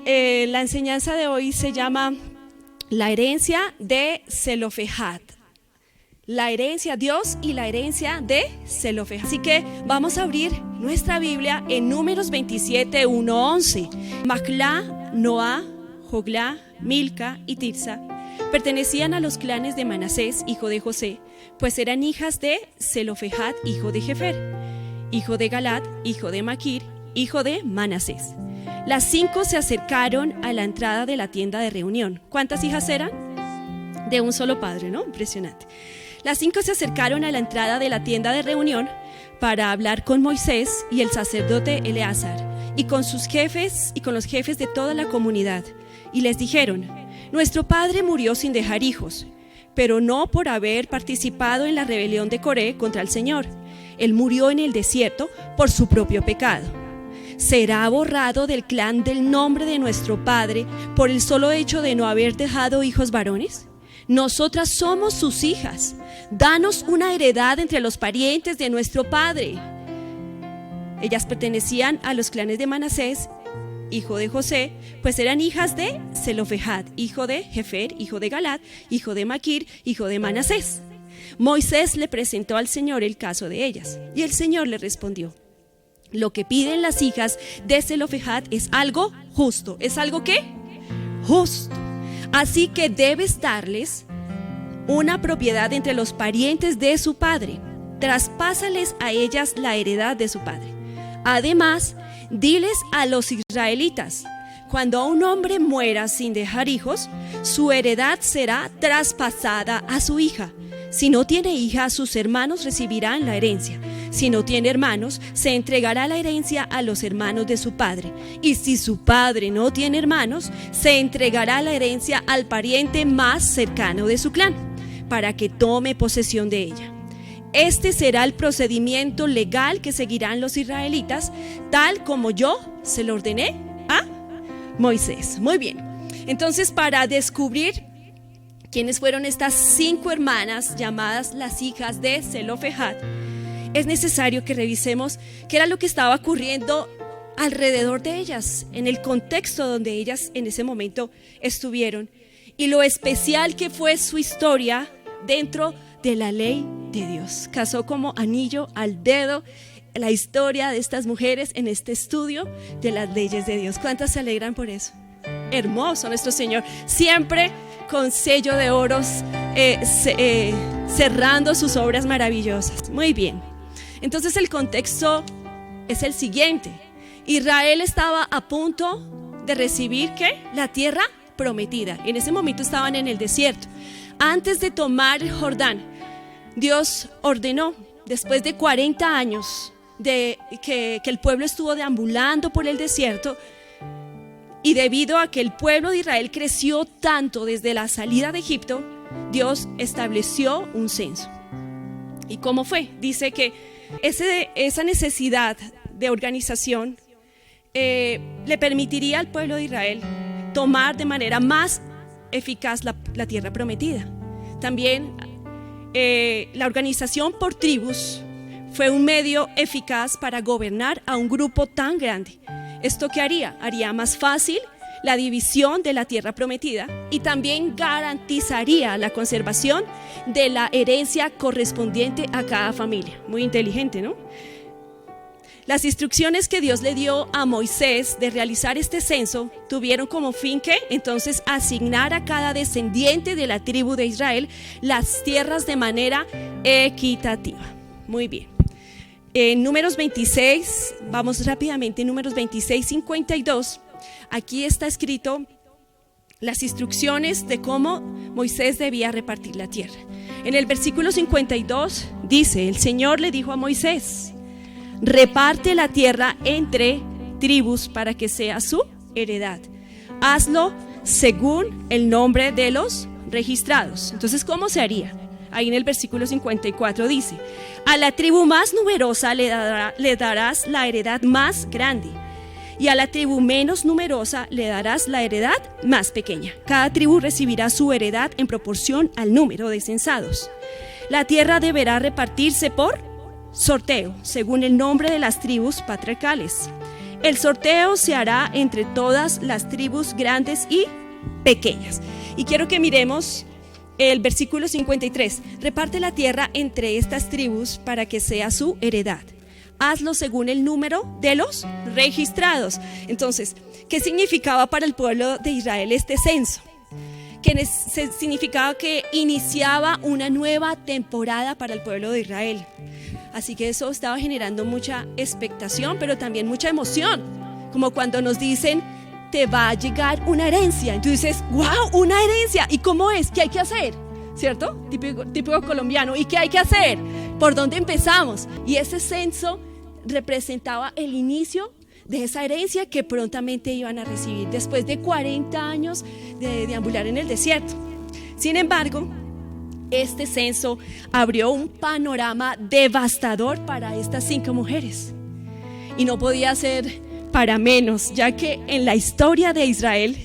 la enseñanza de hoy se llama la herencia de Zelofehad. La herencia, Dios y la herencia de Zelofehad. Así que vamos a abrir nuestra Biblia en Números 27, 1-11. Maclá, Noá, Joglá, Milca y Tirsa pertenecían a los clanes de Manasés, hijo de José, pues eran hijas de Zelofehad, hijo de Jefer, hijo de Galad, hijo de Maquir, hijo de Manasés. Las 5 se acercaron a la entrada de la tienda de reunión. ¿Cuántas hijas eran? De un solo padre, ¿no? Impresionante. Las 5 se acercaron a la entrada de la tienda de reunión para hablar con Moisés y el sacerdote Eleazar y con sus jefes y con los jefes de toda la comunidad. Y les dijeron: nuestro padre murió sin dejar hijos, pero no por haber participado en la rebelión de Coré contra el Señor. Él murió en el desierto por su propio pecado. ¿Será borrado del clan del nombre de nuestro padre por el solo hecho de no haber dejado hijos varones? Nosotras somos sus hijas. Danos una heredad entre los parientes de nuestro padre. Ellas pertenecían a los clanes de Manasés, hijo de José, pues eran hijas de Zelofehad, hijo de Jefer, hijo de Galad, hijo de Maquir, hijo de Manasés. Moisés le presentó al Señor el caso de ellas, y el Señor le respondió: lo que piden las hijas de Zelofehad es algo justo. ¿Es algo qué? Justo. Así que debes darles una propiedad entre los parientes de su padre. Traspásales a ellas la heredad de su padre. Además, diles a los israelitas: cuando un hombre muera sin dejar hijos, su heredad será traspasada a su hija. Si no tiene hija, sus hermanos recibirán la herencia. Si no tiene hermanos, se entregará la herencia a los hermanos de su padre. Y si su padre no tiene hermanos, se entregará la herencia al pariente más cercano de su clan, para que tome posesión de ella. Este será el procedimiento legal que seguirán los israelitas, tal como yo se lo ordené a Moisés. Muy bien. Entonces, para descubrir quiénes fueron estas 5 hermanas llamadas las hijas de Zelofehad, es necesario que revisemos qué era lo que estaba ocurriendo alrededor de ellas, en el contexto donde ellas en ese momento estuvieron, y lo especial que fue su historia dentro de la ley de Dios. Casó como anillo al dedo la historia de estas mujeres en este estudio de las leyes de Dios. ¿Cuántas se alegran por eso? Hermoso nuestro Señor, siempre con sello de oros, cerrando sus obras maravillosas. Muy bien. Entonces el contexto es el siguiente: Israel estaba a punto de recibir ¿qué? La tierra prometida. En ese momento estaban en el desierto. Antes de tomar el Jordán, Dios ordenó, después de 40 años de que el pueblo estuvo deambulando por el desierto, y debido a que el pueblo de Israel creció tanto desde la salida de Egipto, Dios estableció un censo. ¿Y cómo fue? Dice que esa necesidad de organización le permitiría al pueblo de Israel tomar de manera más eficaz la tierra prometida. También la organización por tribus fue un medio eficaz para gobernar a un grupo tan grande. ¿Esto qué haría? Haría más fácil la división de la tierra prometida y también garantizaría la conservación de la herencia correspondiente a cada familia. Muy inteligente, ¿no? Las instrucciones que Dios le dio a Moisés de realizar este censo tuvieron como fin que entonces asignar a cada descendiente de la tribu de Israel las tierras de manera equitativa. Muy bien. En Números 26, vamos rápidamente, en Números 26, 52, aquí está escrito las instrucciones de cómo Moisés debía repartir la tierra. En el versículo 52 dice: el Señor le dijo a Moisés: reparte la tierra entre tribus para que sea su heredad. Hazlo según el nombre de los registrados. Entonces, ¿cómo se haría? Ahí en el versículo 54 dice: a la tribu más numerosa le darás la heredad más grande, y a la tribu menos numerosa le darás la heredad más pequeña. Cada tribu recibirá su heredad en proporción al número de censados. La tierra deberá repartirse por sorteo, según el nombre de las tribus patriarcales. El sorteo se hará entre todas las tribus grandes y pequeñas. Y quiero que miremos el versículo 53. Reparte la tierra entre estas tribus para que sea su heredad. Hazlo según el número de los registrados. Entonces, ¿qué significaba para el pueblo de Israel este censo? Que significaba que iniciaba una nueva temporada para el pueblo de Israel. Así que eso estaba generando mucha expectación, pero también mucha emoción. Como cuando nos dicen, te va a llegar una herencia. Y tú dices, wow, una herencia. ¿Y cómo es? ¿Qué hay que hacer? ¿Cierto? Típico colombiano. ¿Y qué hay que hacer? ¿Por dónde empezamos? Y ese censo representaba el inicio de esa herencia que prontamente iban a recibir después de 40 años de deambular en el desierto. Sin embargo, este censo abrió un panorama devastador para estas 5 mujeres. Y no podía ser para menos, ya que en la historia de Israel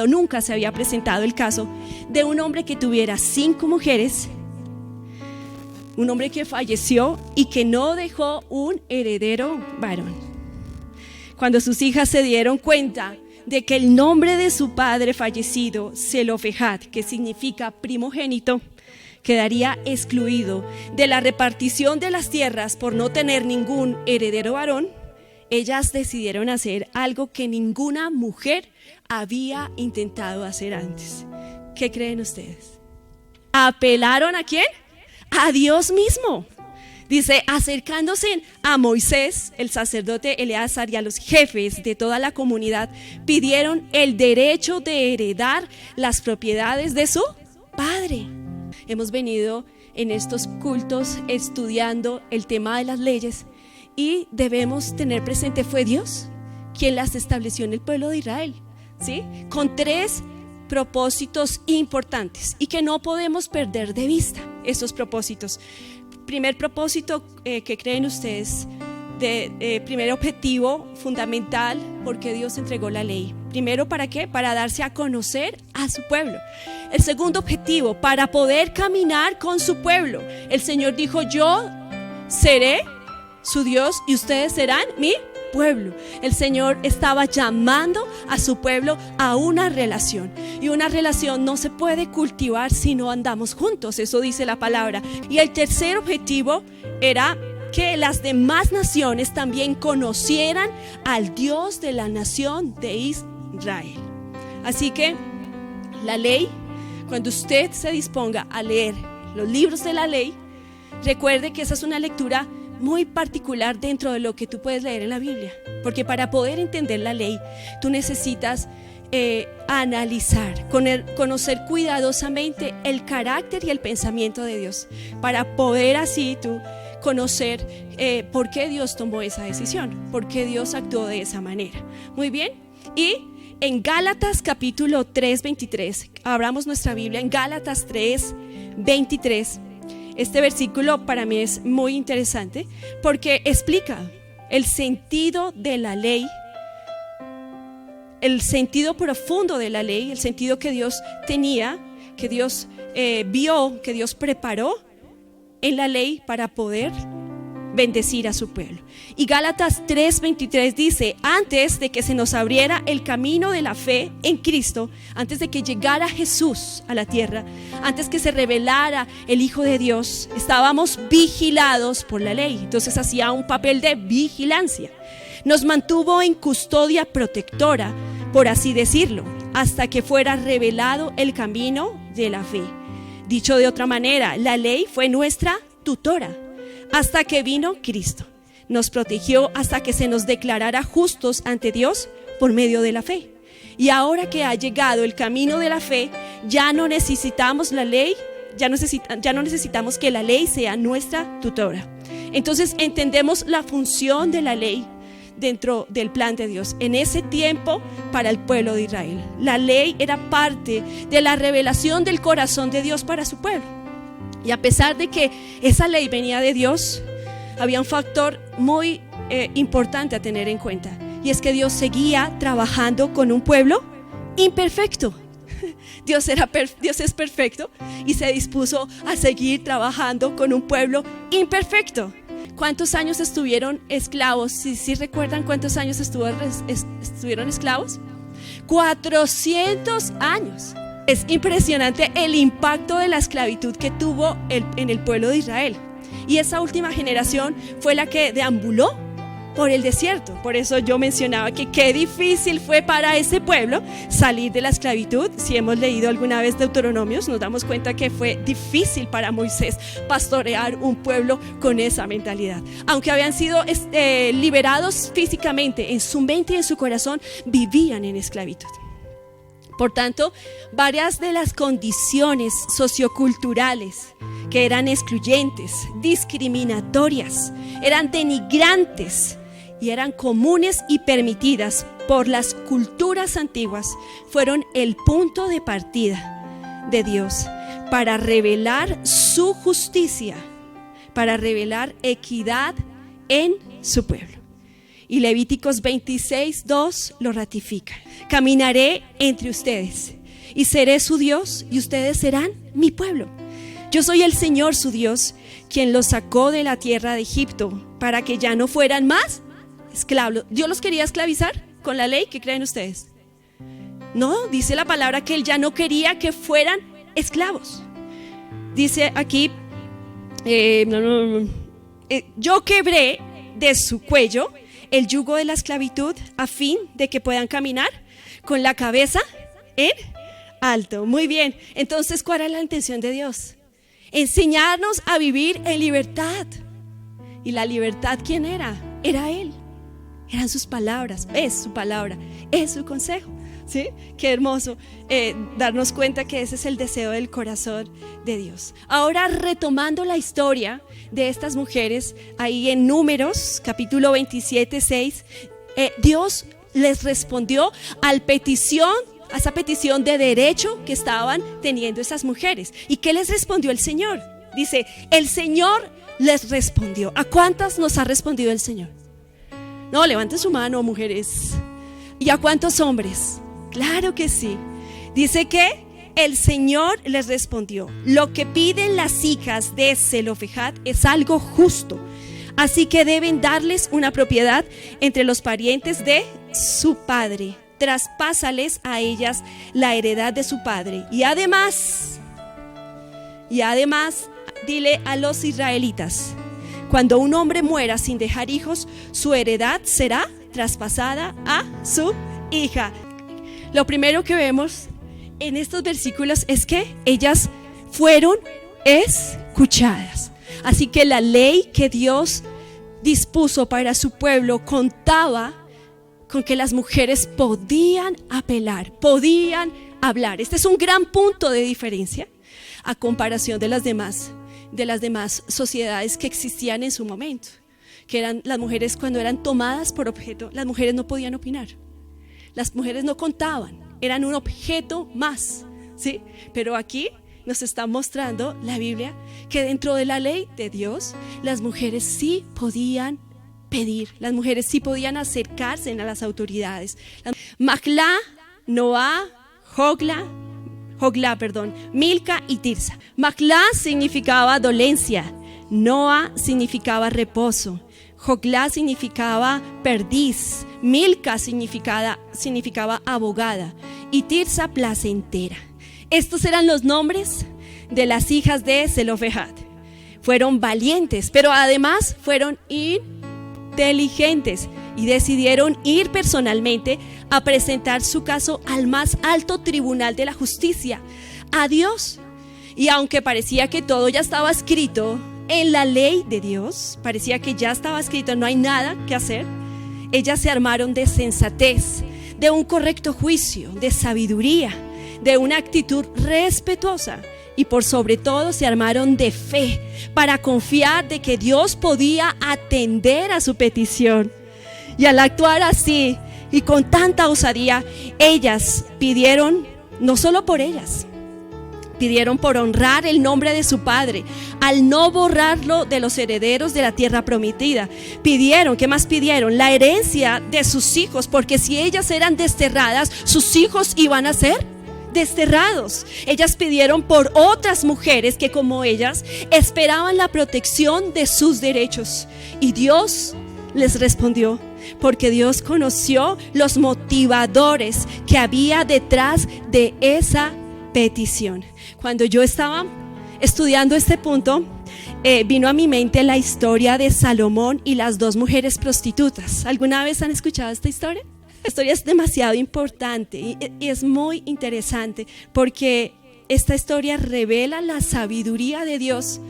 nunca se había presentado el caso de un hombre que tuviera 5 mujeres, un hombre que falleció y que no dejó un heredero varón. Cuando sus hijas se dieron cuenta de que el nombre de su padre fallecido, Zelofehad, que significa primogénito, quedaría excluido de la repartición de las tierras por no tener ningún heredero varón, ellas decidieron hacer algo que ninguna mujer había intentado hacer antes. ¿Qué creen ustedes? ¿Apelaron a quién? A Dios mismo. Dice, acercándose a Moisés, el sacerdote Eleazar y a los jefes de toda la comunidad, pidieron el derecho de heredar las propiedades de su padre. Hemos venido en estos cultos estudiando el tema de las leyes y debemos tener presente, fue Dios quien las estableció en el pueblo de Israel, ¿sí? Con 3 propósitos importantes y que no podemos perder de vista esos propósitos. Primer propósito, que creen ustedes, primer objetivo fundamental, porque Dios entregó la ley. Primero, ¿para qué? Para darse a conocer a su pueblo. El segundo objetivo, para poder caminar con su pueblo. El Señor dijo, yo seré su Dios y ustedes serán mi pueblo. El Señor estaba llamando a su pueblo a una relación, y una relación no se puede cultivar si no andamos juntos, eso dice la palabra. Y el tercer objetivo era que las demás naciones también conocieran al Dios de la nación de Israel. Así que la ley, cuando usted se disponga a leer los libros de la ley, recuerde que esa es una lectura muy particular dentro de lo que tú puedes leer en la Biblia, porque para poder entender la ley tú necesitas analizar, conocer cuidadosamente el carácter y el pensamiento de Dios, para poder así tú conocer por qué Dios tomó esa decisión, por qué Dios actuó de esa manera. Muy bien, y en Gálatas capítulo 3:23, abramos nuestra Biblia en Gálatas 3:23. Este versículo para mí es muy interesante porque explica el sentido de la ley, el sentido profundo de la ley, el sentido que Dios tenía, que Dios vio, que Dios preparó en la ley para poder bendecir a su pueblo. Y Gálatas 3:23 dice, antes de que se nos abriera el camino de la fe en Cristo, antes de que llegara Jesús a la tierra, antes que se revelara el Hijo de Dios, estábamos vigilados por la ley. Entonces hacía un papel de vigilancia. Nos mantuvo en custodia protectora, por así decirlo, hasta que fuera revelado el camino de la fe. Dicho de otra manera, la ley fue nuestra tutora hasta que vino Cristo. Nos protegió hasta que se nos declarara justos ante Dios por medio de la fe. Y ahora que ha llegado el camino de la fe, ya no necesitamos la ley, ya no necesitamos que la ley sea nuestra tutora. Entonces entendemos la función de la ley dentro del plan de Dios en ese tiempo para el pueblo de Israel. La ley era parte de la revelación del corazón de Dios para su pueblo. Y a pesar de que esa ley venía de Dios, había un factor muy importante a tener en cuenta, y es que Dios seguía trabajando con un pueblo imperfecto. Dios es perfecto y se dispuso a seguir trabajando con un pueblo imperfecto. ¿cuántos años estuvieron esclavos? ¿Sí recuerdan cuántos años estuvieron esclavos? 400 años. Es impresionante el impacto de la esclavitud que tuvo en el pueblo de Israel. Y esa última generación fue la que deambuló por el desierto. Por eso yo mencionaba que qué difícil fue para ese pueblo salir de la esclavitud. Si hemos leído alguna vez Deuteronomios, nos damos cuenta que fue difícil para Moisés pastorear un pueblo con esa mentalidad. Aunque habían sido liberados físicamente, en su mente y en su corazón vivían en esclavitud. Por tanto, varias de las condiciones socioculturales que eran excluyentes, discriminatorias, eran denigrantes y eran comunes y permitidas por las culturas antiguas, fueron el punto de partida de Dios para revelar su justicia, para revelar equidad en su pueblo. Y Levíticos 26:2 lo ratifica. Caminaré entre ustedes y seré su Dios y ustedes serán mi pueblo. Yo soy el Señor su Dios, quien los sacó de la tierra de Egipto para que ya no fueran más esclavos. ¿Dios los quería esclavizar con la ley? ¿Qué creen ustedes? No, dice la palabra que Él ya no quería que fueran esclavos. Dice aquí, yo quebré de su cuello el yugo de la esclavitud a fin de que puedan caminar con la cabeza en alto. Muy bien, entonces, ¿cuál era la intención de Dios? Enseñarnos a vivir en libertad. ¿Y la libertad quién era? Era Él. Eran sus palabras, es su palabra, es su consejo. ¿Sí? Qué hermoso darnos cuenta que ese es el deseo del corazón de Dios. Ahora, retomando la historia de estas mujeres, ahí en Números, capítulo 27:6, Dios les respondió a esa petición de derecho que estaban teniendo esas mujeres. ¿Y qué les respondió el Señor? Dice, el Señor les respondió. ¿A cuántas nos ha respondido el Señor? No, levanten su mano, mujeres. ¿Y a cuántos hombres? Claro que sí. Dice que el Señor les respondió: lo que piden las hijas de Zelofejad es algo justo, así que deben darles una propiedad entre los parientes de su padre. Traspásales a ellas la heredad de su padre. Y además, dile a los israelitas: cuando un hombre muera sin dejar hijos, su heredad será traspasada a su hija. Lo primero que vemos en estos versículos es que ellas fueron escuchadas. Así que la ley que Dios dispuso para su pueblo contaba con que las mujeres podían apelar, podían hablar. Este es un gran punto de diferencia a comparación de las demás sociedades que existían en su momento, que eran las mujeres. Cuando eran tomadas por objeto, las mujeres no podían opinar. Las mujeres no contaban, eran un objeto más, ¿sí? Pero aquí nos está mostrando la Biblia que dentro de la ley de Dios, las mujeres sí podían pedir, las mujeres sí podían acercarse a las autoridades. Machlá, Noá, Milca y Tirsa. Machlá significaba dolencia, Noá significaba reposo, Joglá significaba perdiz, Milca significaba abogada y Tirsa placentera. Estos eran los nombres de las hijas de Zelofejad. Fueron valientes, pero además fueron inteligentes y decidieron ir personalmente a presentar su caso al más alto tribunal de la justicia, a Dios. Y aunque parecía que todo ya estaba escrito en la ley de Dios, parecía que ya estaba escrito, no hay nada que hacer, ellas se armaron de sensatez, de un correcto juicio, de sabiduría, de una actitud respetuosa y por sobre todo se armaron de fe para confiar de que Dios podía atender a su petición. Y al actuar así y con tanta osadía, ellas pidieron, no solo por ellas, pidieron por honrar el nombre de su padre, al no borrarlo de los herederos de la tierra prometida. Pidieron, ¿qué más pidieron? La herencia de sus hijos, porque si ellas eran desterradas, sus hijos iban a ser desterrados. Ellas pidieron por otras mujeres que como ellas esperaban la protección de sus derechos. Y Dios les respondió, porque Dios conoció los motivadores que había detrás de esa petición. Cuando yo estaba estudiando este punto, vino a mi mente la historia de Salomón y las dos mujeres prostitutas. ¿Alguna vez han escuchado esta historia? La historia es demasiado importante y es muy interesante porque esta historia revela la sabiduría de Dios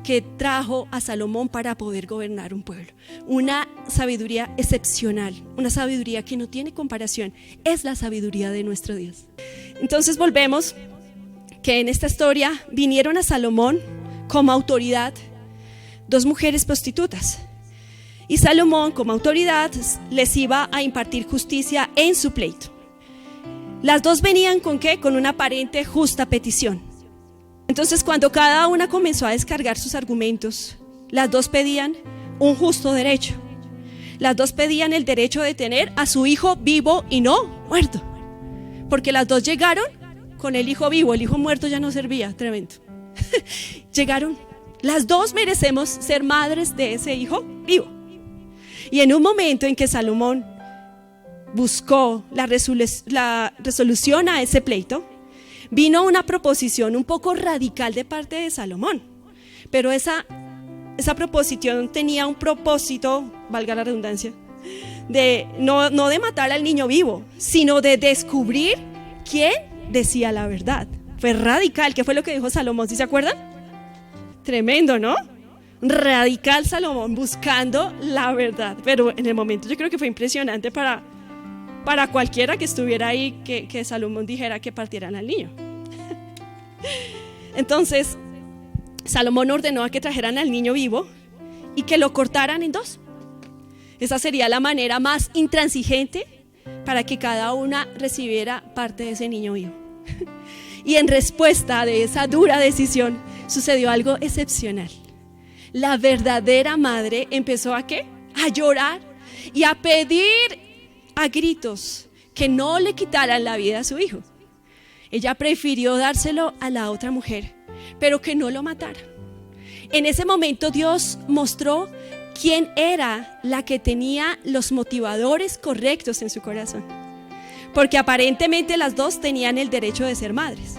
que trajo a Salomón para poder gobernar un pueblo. Una sabiduría excepcional, una sabiduría que no tiene comparación. Es la sabiduría de nuestro Dios. Entonces volvemos que en esta historia vinieron a Salomón como autoridad dos mujeres prostitutas. Y Salomón como autoridad les iba a impartir justicia en su pleito. Las dos venían ¿con qué? Con una aparente justa petición. Entonces cuando cada una comenzó a descargar sus argumentos, las dos pedían un justo derecho. Las dos pedían el derecho de tener a su hijo vivo y no muerto. Porque las dos llegaron con el hijo vivo, el hijo muerto ya no servía, tremendo. Llegaron, las dos merecemos ser madres de ese hijo vivo. Y en un momento en que Salomón buscó la resolución a ese pleito, vino una proposición un poco radical de parte de Salomón. Pero esa proposición tenía un propósito, valga la redundancia, de no de matar al niño vivo, sino de descubrir quién decía la verdad. Fue radical. ¿Qué fue lo que dijo Salomón? ¿Sí se acuerdan? Tremendo, ¿no? Radical Salomón buscando la verdad. Pero en el momento yo creo que fue impresionante para cualquiera que estuviera ahí, que Salomón dijera que partieran al niño. Entonces Salomón ordenó a que trajeran al niño vivo y que lo cortaran en dos. Esa sería la manera más intransigente para que cada una recibiera parte de ese niño vivo. Y en respuesta de esa dura decisión sucedió algo excepcional. La verdadera madre empezó ¿a qué? A llorar y a pedir a gritos que no le quitaran la vida a su hijo. Ella prefirió dárselo a la otra mujer, pero que no lo matara. En ese momento Dios mostró quién era la que tenía los motivadores correctos en su corazón. Porque aparentemente las dos tenían el derecho de ser madres,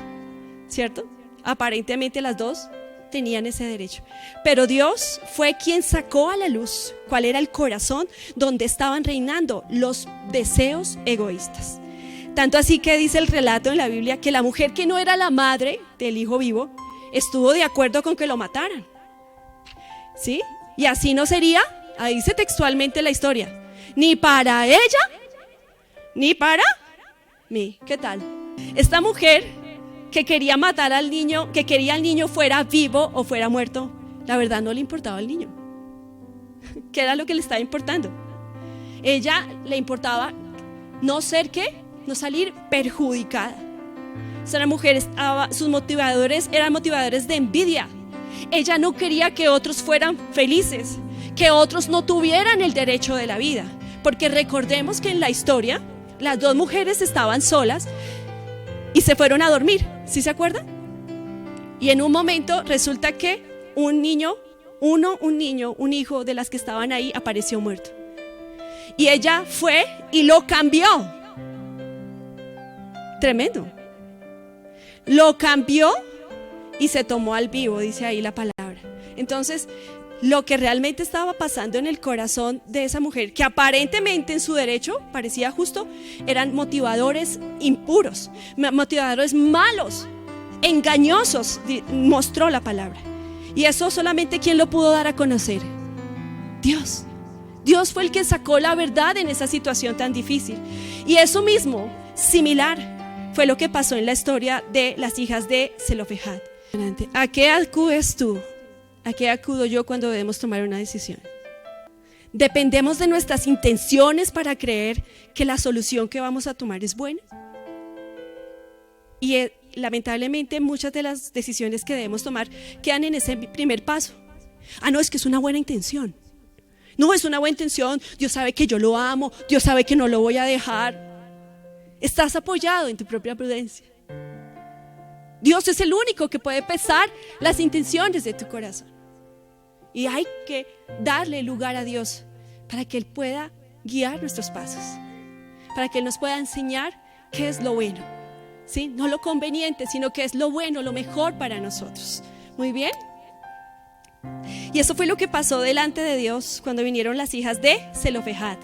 ¿cierto? Aparentemente las dos tenían ese derecho. Pero Dios fue quien sacó a la luz cuál era el corazón donde estaban reinando los deseos egoístas. Tanto así que dice el relato en la Biblia que la mujer que no era la madre del hijo vivo estuvo de acuerdo con que lo mataran. ¿Sí? Y así no sería, ahí dice textualmente la historia, ni para ella, ni para mí. ¿Qué tal? Esta mujer que quería matar al niño, que quería al niño fuera vivo o fuera muerto, la verdad no le importaba al niño. ¿Qué era lo que le estaba importando? Ella le importaba no ser ¿qué? No salir perjudicada. Esa mujer sus motivadores eran motivadores de envidia. Ella no quería que otros fueran felices, que otros no tuvieran el derecho de la vida. Porque recordemos que en la historia las dos mujeres estaban solas y se fueron a dormir, ¿sí se acuerdan? Y en un momento resulta que un hijo de las que estaban ahí apareció muerto. Y ella fue y lo cambió. Tremendo. Lo cambió y se tomó al vivo, dice ahí la palabra. Entonces, lo que realmente estaba pasando en el corazón de esa mujer, que aparentemente en su derecho parecía justo, eran motivadores impuros, motivadores malos, engañosos, mostró la palabra. Y eso solamente ¿quién lo pudo dar a conocer? Dios. Dios fue el que sacó la verdad en esa situación tan difícil. Y eso mismo, similar, fue lo que pasó en la historia de las hijas de Zelofehad. ¿A qué acudes tú? ¿A qué acudo yo cuando debemos tomar una decisión? ¿Dependemos de nuestras intenciones para creer que la solución que vamos a tomar es buena? Y lamentablemente muchas de las decisiones que debemos tomar quedan en ese primer paso. No, es que es una buena intención. No, es una buena intención. Dios sabe que yo lo amo. Dios sabe que no lo voy a dejar. Estás apoyado en tu propia prudencia. Dios es el único que puede pesar las intenciones de tu corazón. Y hay que darle lugar a Dios para que Él pueda guiar nuestros pasos, para que Él nos pueda enseñar qué es lo bueno, ¿sí? No lo conveniente, sino que es lo bueno, lo mejor para nosotros. Muy bien. Y eso fue lo que pasó delante de Dios cuando vinieron las hijas de Zelofehad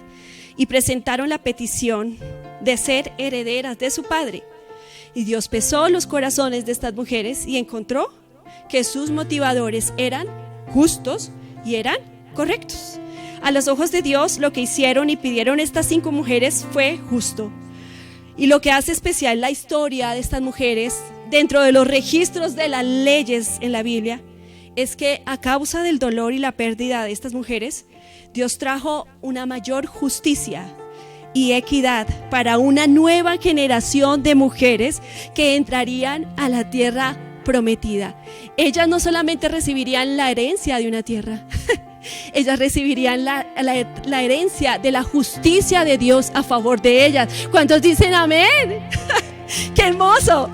y presentaron la petición de ser herederas de su padre. Y Dios pesó los corazones de estas mujeres y encontró que sus motivadores eran justos y eran correctos. A los ojos de Dios, lo que hicieron y pidieron estas 5 mujeres fue justo. Y lo que hace especial la historia de estas mujeres dentro de los registros de las leyes en la Biblia es que a causa del dolor y la pérdida de estas mujeres, Dios trajo una mayor justicia y equidad para una nueva generación de mujeres que entrarían a la tierra prometida. Ellas no solamente recibirían la herencia de una tierra, ellas recibirían la herencia de la justicia de Dios a favor de ellas. ¿Cuántos dicen amén? ¡Qué hermoso!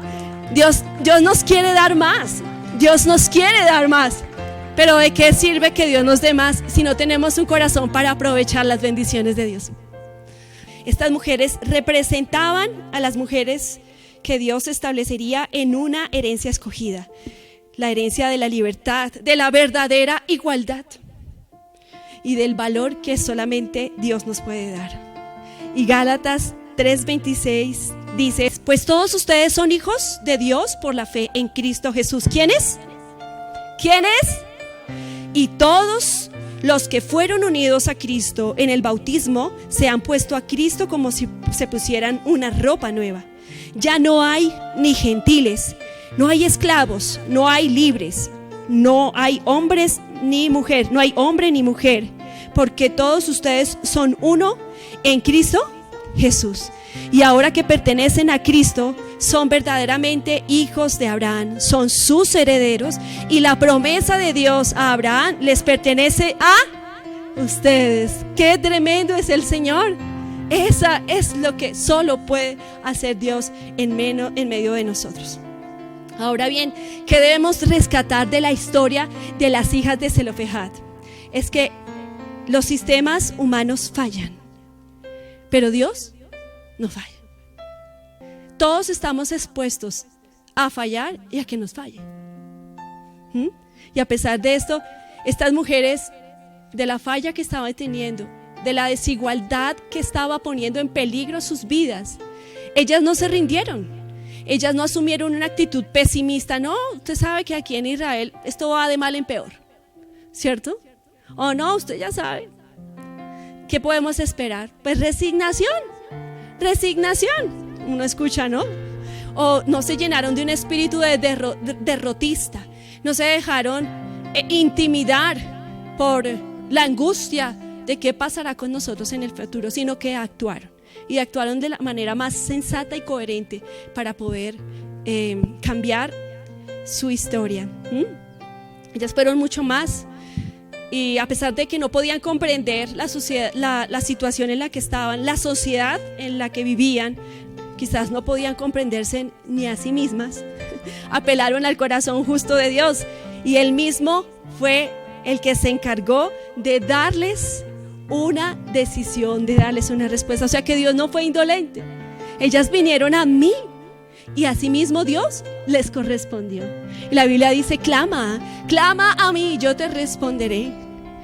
Dios nos quiere dar más. Dios nos quiere dar más. Pero ¿de qué sirve que Dios nos dé más si no tenemos un corazón para aprovechar las bendiciones de Dios? Estas mujeres representaban a las mujeres que Dios establecería en una herencia escogida, la herencia de la libertad, de la verdadera igualdad y del valor que solamente Dios nos puede dar. Y Gálatas 3:26 dice: pues todos ustedes son hijos de Dios por la fe en Cristo Jesús. ¿Quiénes? ¿Quiénes? Y todos los que fueron unidos a Cristo en el bautismo se han puesto a Cristo como si se pusieran una ropa nueva. Ya no hay ni gentiles, no hay esclavos, no hay libres, no hay hombres ni mujer, no hay hombre ni mujer, porque todos ustedes son uno en Cristo Jesús. Y ahora que pertenecen a Cristo, son verdaderamente hijos de Abraham, son sus herederos, y la promesa de Dios a Abraham les pertenece a ustedes. ¡Qué tremendo es el Señor! Esa es lo que solo puede hacer Dios en medio de nosotros. Ahora bien, ¿qué debemos rescatar de la historia de las hijas de Zelofehad? Es que los sistemas humanos fallan, pero Dios no falla. Todos estamos expuestos a fallar y a que nos falle. Y a pesar de esto, estas mujeres, de la falla que estaban teniendo, de la desigualdad que estaba poniendo en peligro sus vidas, ellas no se rindieron. Ellas no asumieron una actitud pesimista. No, usted sabe que aquí en Israel esto va de mal en peor, ¿cierto? O no, usted ya sabe. ¿Qué podemos esperar? Pues resignación. Uno escucha, ¿no? O no se llenaron de un espíritu de derrotista. No se dejaron intimidar por la angustia de qué pasará con nosotros en el futuro, sino que actuaron. Y actuaron de la manera más sensata y coherente para poder cambiar su historia. Ellas fueron mucho más. Y a pesar de que no podían comprender la situación en la que estaban, la sociedad en la que vivían, quizás no podían comprenderse ni a sí mismas, apelaron al corazón justo de Dios. Y Él mismo fue el que se encargó de darles una decisión, de darles una respuesta. O sea que Dios no fue indolente. Ellas vinieron a mí y asimismo Dios les correspondió. Y la Biblia dice: clama a mí y yo te responderé.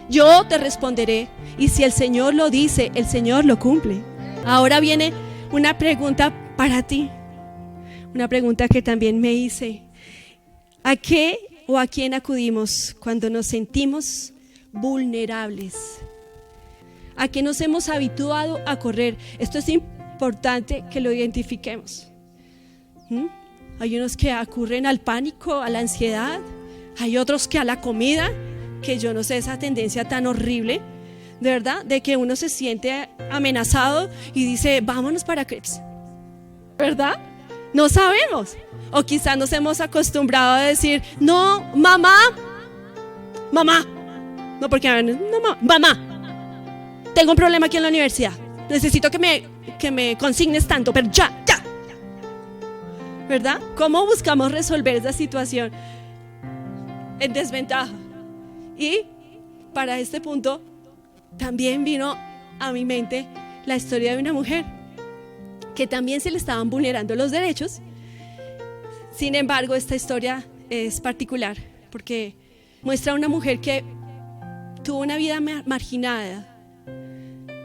Yo te responderé. Y si el Señor lo dice, el Señor lo cumple. Ahora viene una pregunta para ti. Una pregunta que también me hice. ¿A qué o a quién acudimos cuando nos sentimos vulnerables? ¿A qué nos hemos habituado a correr? Esto es importante que lo identifiquemos. Hay unos que acurren al pánico, a la ansiedad. Hay otros que a la comida, que yo no sé, esa tendencia tan horrible, de verdad, de que uno se siente amenazado y dice: vámonos para crepes, ¿verdad? No sabemos. O quizás nos hemos acostumbrado a decir: no, mamá, no, porque no, mamá, tengo un problema aquí en la universidad, necesito que me consignes tanto, pero ya. ¿verdad? ¿Cómo buscamos resolver esa situación en desventaja? Y para este punto también vino a mi mente la historia de una mujer que también se le estaban vulnerando los derechos. Sin embargo, esta historia es particular porque muestra a una mujer que tuvo una vida marginada,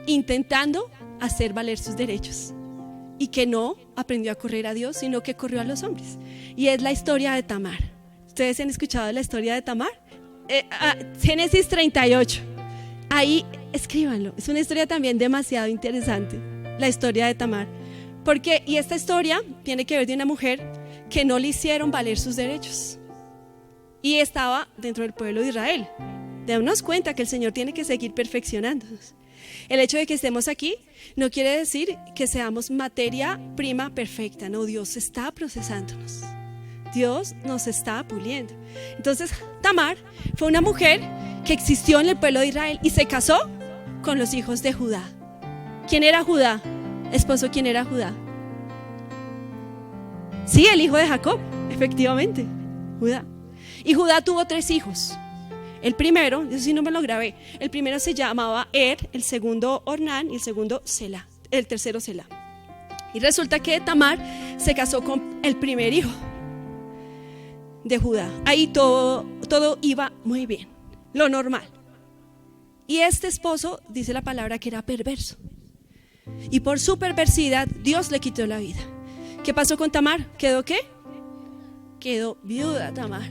intentando hacer valer sus derechos, y que no aprendió a correr a Dios, sino que corrió a los hombres. Y es la historia de Tamar. ¿Ustedes han escuchado la historia de Tamar? Génesis 38. Ahí escríbanlo. Es una historia también demasiado interesante, la historia de Tamar. Y esta historia tiene que ver de una mujer que no le hicieron valer sus derechos y estaba dentro del pueblo de Israel. Démonos cuenta que el Señor tiene que seguir perfeccionándonos. El hecho de que estemos aquí no quiere decir que seamos materia prima perfecta. No, Dios está procesándonos. Dios nos está puliendo. Entonces, Tamar fue una mujer que existió en el pueblo de Israel y se casó con los hijos de Judá. ¿Quién era Judá? Esposo, ¿quién era Judá? Sí, el hijo de Jacob, efectivamente, Judá. Y Judá tuvo 3 hijos. El primero, eso sí no me lo grabé, el primero se llamaba el segundo Ornán y el tercero Selá. Y resulta que Tamar se casó con el primer hijo de Judá. Ahí todo iba muy bien, lo normal. Y este esposo, dice la palabra, que era perverso. Y por su perversidad, Dios le quitó la vida. ¿Qué pasó con Tamar? ¿Quedó qué? Quedó viuda Tamar.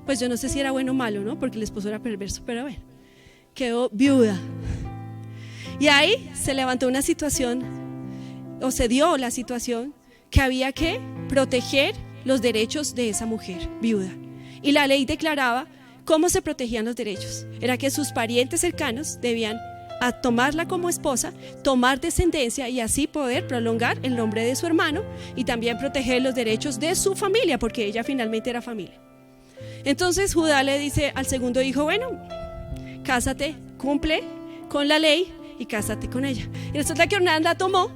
Pues yo no sé si era bueno o malo, ¿no? Porque el esposo era perverso, pero bueno, quedó viuda. Y ahí se levantó una situación, o se dio la situación, que había que proteger los derechos de esa mujer viuda. Y la ley declaraba cómo se protegían los derechos. Era que sus parientes cercanos debían tomarla como esposa, tomar descendencia y así poder prolongar el nombre de su hermano y también proteger los derechos de su familia, porque ella finalmente era familia. Entonces Judá le dice al segundo hijo: bueno, cásate, cumple con la ley y cásate con ella. Y resulta que Ornán la tomó,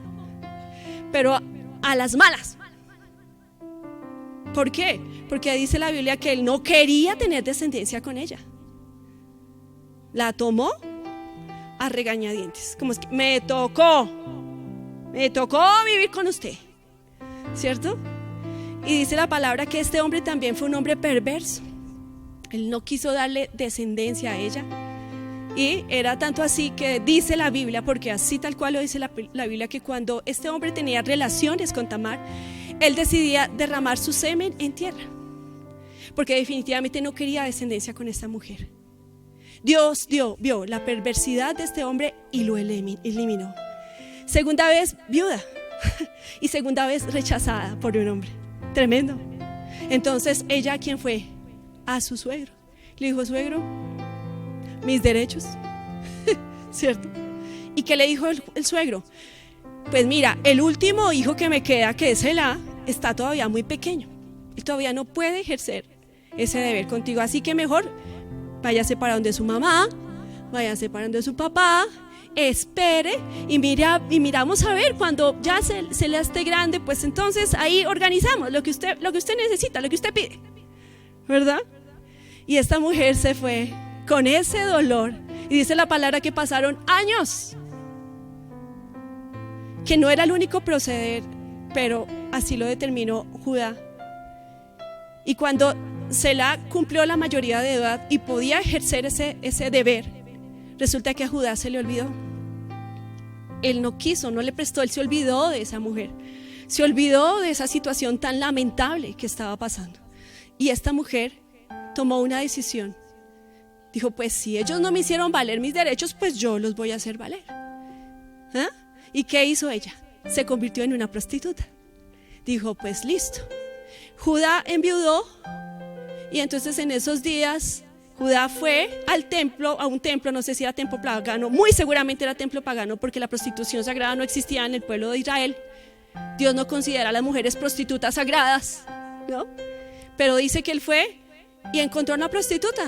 pero a las malas. ¿Por qué? Porque dice la Biblia que él no quería tener descendencia con ella. La tomó a regañadientes, como es que me tocó vivir con usted, ¿cierto? Y dice la palabra que este hombre también fue un hombre perverso. Él no quiso darle descendencia a ella. Y era tanto así que dice la Biblia, porque así tal cual lo dice la Biblia, que cuando este hombre tenía relaciones con Tamar, él decidía derramar su semen en tierra, porque definitivamente no quería descendencia con esta mujer. Dios vio la perversidad de este hombre y lo eliminó. Segunda vez viuda y segunda vez rechazada por un hombre. Tremendo. Entonces ella, ¿quién fue? A su suegro. Le dijo: suegro, mis derechos, ¿cierto? ¿Y qué le dijo el suegro? Pues mira, el último hijo que me queda, que es Selá, está todavía muy pequeño. Él todavía no puede ejercer ese deber contigo, así que mejor váyase para donde su mamá, váyase para donde su papá, espere y miramos a ver cuando ya se le esté grande, pues entonces ahí organizamos lo que usted necesita, lo que usted pide, ¿verdad? Y esta mujer se fue con ese dolor, y dice la palabra que pasaron años, que no era el único proceder, pero así lo determinó Judá. Y cuando Selá cumplió la mayoría de edad y podía ejercer ese deber, resulta que a Judá se le olvidó. Él no quiso, no le prestó, él se olvidó de esa mujer, se olvidó de esa situación tan lamentable que estaba pasando. Y esta mujer tomó una decisión. Dijo: pues si ellos no me hicieron valer mis derechos, pues yo los voy a hacer valer. ¿Ah? ¿Y qué hizo ella? Se convirtió en una prostituta. Dijo: pues listo. Judá enviudó, y entonces en esos días Judá fue al templo, a un templo, no sé si era templo pagano, muy seguramente era templo pagano, porque la prostitución sagrada no existía en el pueblo de Israel. Dios no considera a las mujeres prostitutas sagradas, ¿no? Pero dice que él fue y encontró a una prostituta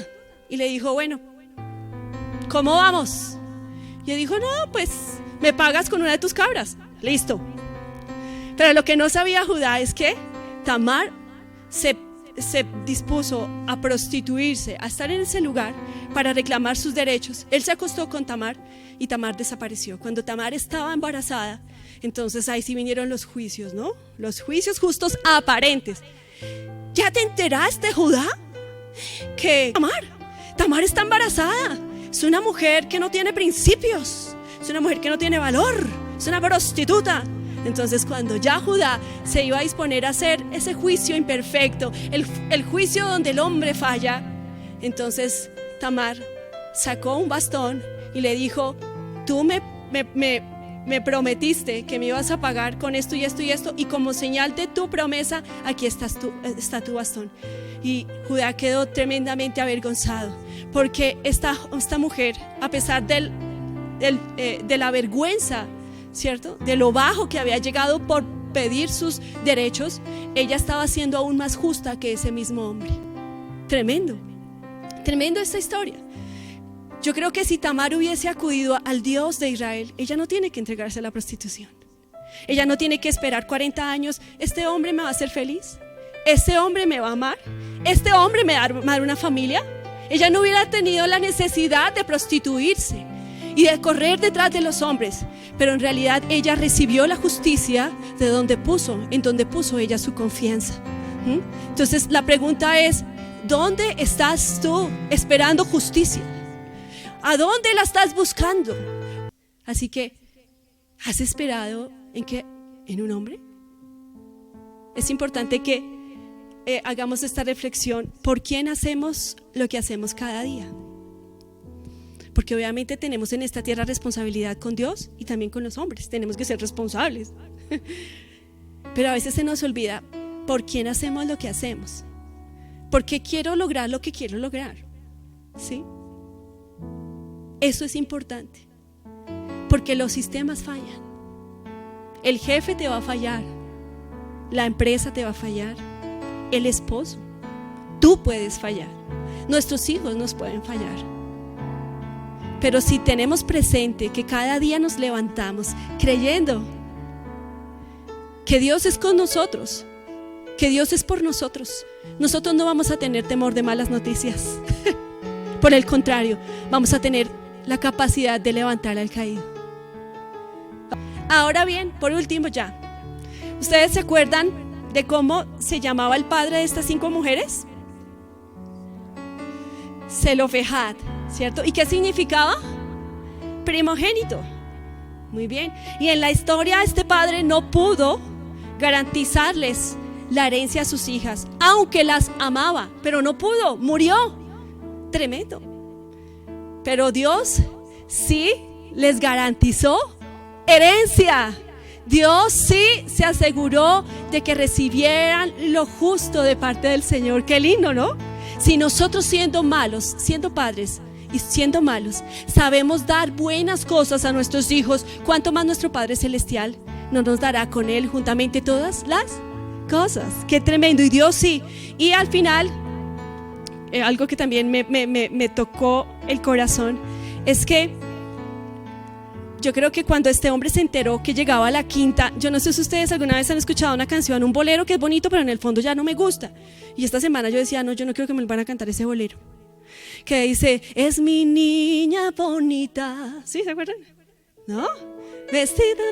y le dijo: bueno, ¿cómo vamos? Y él dijo: no, pues me pagas con una de tus cabras. Listo. Pero lo que no sabía Judá es que Tamar se dispuso a prostituirse, a estar en ese lugar para reclamar sus derechos. Él se acostó con Tamar y Tamar desapareció. Cuando Tamar estaba embarazada, entonces ahí sí vinieron los juicios, ¿no? Los juicios justos aparentes. ¿Ya te enteraste, Judá? Que Tamar está embarazada. Es una mujer que no tiene principios. Es una mujer que no tiene valor. Es una prostituta. Entonces cuando ya Judá se iba a disponer a hacer ese juicio imperfecto, el juicio donde el hombre falla, entonces Tamar sacó un bastón y le dijo: tú me prometiste que me ibas a pagar con esto y esto y esto, y como señal de tu promesa, aquí está tu bastón. Y Judá quedó tremendamente avergonzado, porque esta mujer, a pesar de la vergüenza, ¿cierto?, de lo bajo que había llegado por pedir sus derechos, ella estaba siendo aún más justa que ese mismo hombre. Tremendo esta historia. Yo creo que si Tamar hubiese acudido al Dios de Israel, ella no tiene que entregarse a la prostitución. Ella no tiene que esperar 40 años. Este hombre me va a hacer feliz. Este hombre me va a amar. Este hombre me va a dar una familia. Ella no hubiera tenido la necesidad de prostituirse y de correr detrás de los hombres, pero en realidad ella recibió la justicia en donde puso ella su confianza. Entonces la pregunta es: ¿dónde estás tú esperando justicia? ¿A dónde la estás buscando? Así que, ¿has esperado en un hombre? Es importante que hagamos esta reflexión: ¿por quién hacemos lo que hacemos cada día? Porque obviamente tenemos en esta tierra responsabilidad con Dios y también con los hombres. Tenemos que ser responsables. Pero a veces se nos olvida por quién hacemos lo que hacemos. Porque quiero lograr lo que quiero lograr. ¿Sí? Eso es importante. Porque los sistemas fallan. El jefe te va a fallar. La empresa te va a fallar. El esposo. Tú puedes fallar. Nuestros hijos nos pueden fallar. Pero si tenemos presente que cada día nos levantamos creyendo que Dios es con nosotros, que Dios es por nosotros, nosotros no vamos a tener temor de malas noticias. Por el contrario, vamos a tener la capacidad de levantar al caído. Ahora bien, por último ya, ¿ustedes se acuerdan de cómo se llamaba el padre de estas 5 mujeres? Zelofehad, ¿cierto? ¿Y qué significaba? Primogénito. Muy bien. Y en la historia este padre no pudo garantizarles la herencia a sus hijas, aunque las amaba, pero no pudo, murió. Tremendo. Pero Dios sí les garantizó herencia. Dios sí se aseguró de que recibieran lo justo de parte del Señor. Qué lindo, ¿no? Si nosotros siendo malos, siendo padres y siendo malos, sabemos dar buenas cosas a nuestros hijos, ¿cuánto más nuestro Padre Celestial no nos dará con Él juntamente todas las cosas? Qué tremendo. Y Dios sí. Y al final, algo que también me tocó el corazón es que yo creo que cuando este hombre se enteró que llegaba a la quinta, yo no sé si ustedes alguna vez han escuchado una canción, un bolero que es bonito, pero en el fondo ya no me gusta. Y esta semana yo decía: no, yo no creo que me van a cantar ese bolero que dice: es mi niña bonita. ¿Sí? ¿Se acuerdan? ¿No? Vestida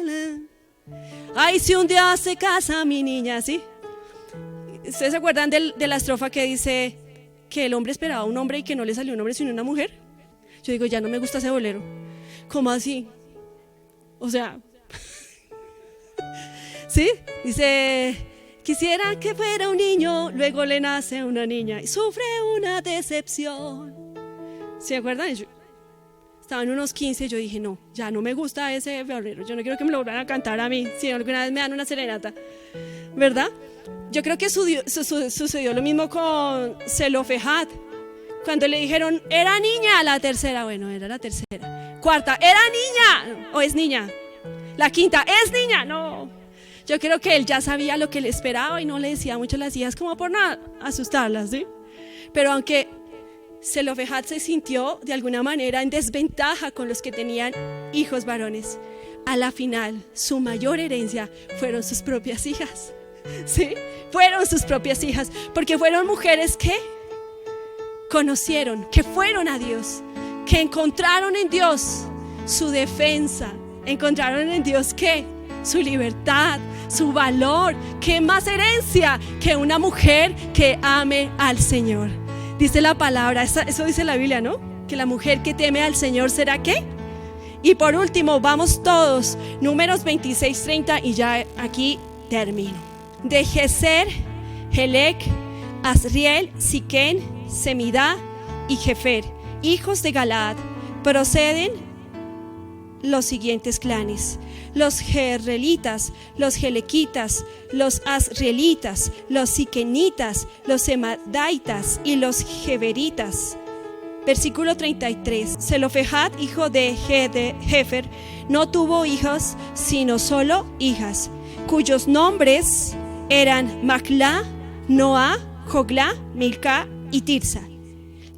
de... Ay, si un día se casa mi niña, ¿sí? ¿Ustedes se acuerdan de la estrofa que dice que el hombre esperaba a un hombre y que no le salió un hombre sino una mujer? Yo digo, ya no me gusta ese bolero. ¿Cómo así? O sea, ¿sí? Dice: quisiera que fuera un niño, luego le nace una niña y sufre una decepción. ¿Se acuerdan? Estaban unos 15 y yo dije: no, ya no me gusta ese bolero. Yo no quiero que me lo vuelvan a cantar a mí, si alguna vez me dan una serenata, ¿verdad? Yo creo que sucedió lo mismo con Zelofehad. Cuando le dijeron: era niña, la tercera, bueno, era la tercera. Cuarta, era niña, o es niña. La quinta, es niña, no. Yo creo que él ya sabía lo que le esperaba y no le decía mucho a las hijas como por no asustarlas, ¿sí? Pero aunque Zelofehad se sintió de alguna manera en desventaja con los que tenían hijos varones, a la final, su mayor herencia fueron sus propias hijas. ¿Sí? Fueron sus propias hijas, porque fueron mujeres que conocieron, que fueron a Dios, que encontraron en Dios su defensa, encontraron en Dios que su libertad, su valor. ¿Qué más herencia que una mujer que ame al Señor? Dice la palabra, eso dice la Biblia, ¿no? Que la mujer que teme al Señor será ¿qué? Y por último, vamos todos, Números 26:30, y ya aquí termino. De Geser, Helec, Asriel, Siquén, Semidá y Jefer, hijos de Galaad, proceden los siguientes clanes: los Jerrelitas, los Helequitas, los Asrielitas, los Siquenitas, los Semadaitas y los Geberitas. Versículo 33. Zelofehad, hijo de Hefer, no tuvo hijos, sino solo hijas, cuyos nombres eran Machlá, Noá, Joglá, Milcá y Tirsa.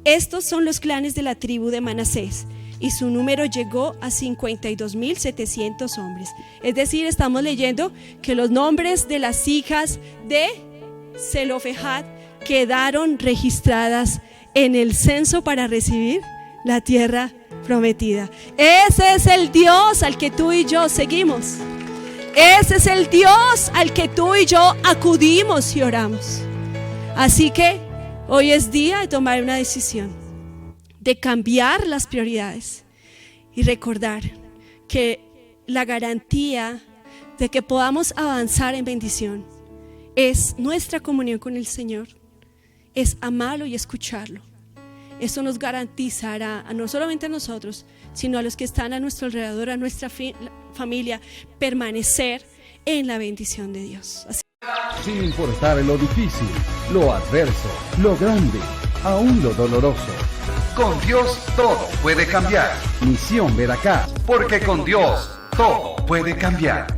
Estos son los clanes de la tribu de Manasés, y su número llegó a 52,700 hombres. Es decir, estamos leyendo que los nombres de las hijas de Zelofehad quedaron registradas en el censo para recibir la tierra prometida. Ese es el Dios al que tú y yo seguimos. Ese es el Dios al que tú y yo acudimos y oramos. Así que hoy es día de tomar una decisión, de cambiar las prioridades y recordar que la garantía de que podamos avanzar en bendición es nuestra comunión con el Señor, es amarlo y escucharlo. Eso nos garantizará, no solamente a nosotros, sino a los que están a nuestro alrededor, a nuestra familia, permanecer en la bendición de Dios. Así. Sin importar lo difícil, lo adverso, lo grande, aún lo doloroso. Con Dios todo puede cambiar. Misión Veracruz. Porque con Dios todo puede cambiar.